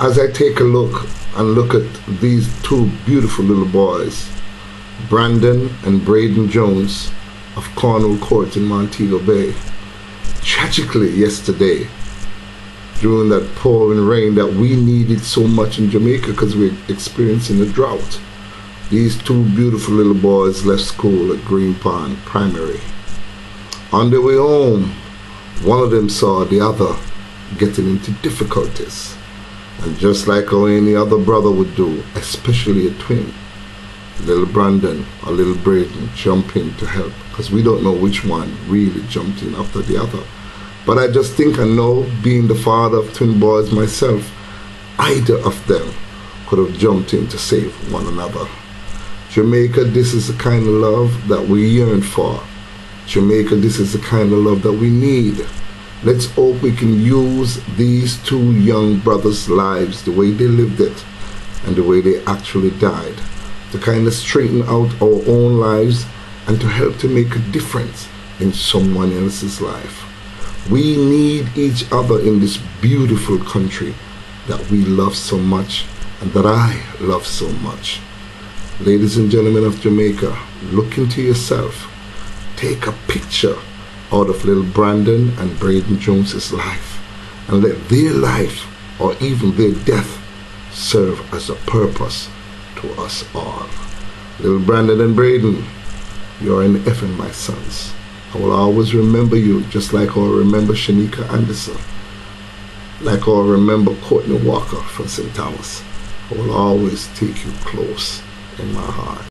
as I take a look at these two beautiful little boys, Brandon and Braden Jones of Cornwall Court in Montego Bay, tragically yesterday, during that pouring rain that we needed so much in Jamaica because we're experiencing a drought, these two beautiful little boys left school at Green Pond Primary. On their way home, one of them saw the other getting into difficulties. And just like how any other brother would do, especially a twin, little Brandon or little Braden jump in to help, because we don't know which one really jumped in after the other. But I just think I know, being the father of twin boys myself, either of them could have jumped in to save one another. Jamaica, this is the kind of love that we yearn for. Jamaica, this is the kind of love that we need. Let's hope we can use these two young brothers' lives, the way they lived it and the way they actually died, to kind of straighten out our own lives and to help to make a difference in someone else's life. We need each other in this beautiful country that we love so much and that I love so much. Ladies and gentlemen of Jamaica, look into yourself. Take a picture out of little Brandon and Braden Jones's life and let their life or even their death serve as a purpose to us all. Little Brandon and Braden, you're in heaven, my sons. I will always remember you, just like I'll remember Shanika Anderson, like I'll remember Courtney Walker from St. Thomas. I will always take you close in my heart.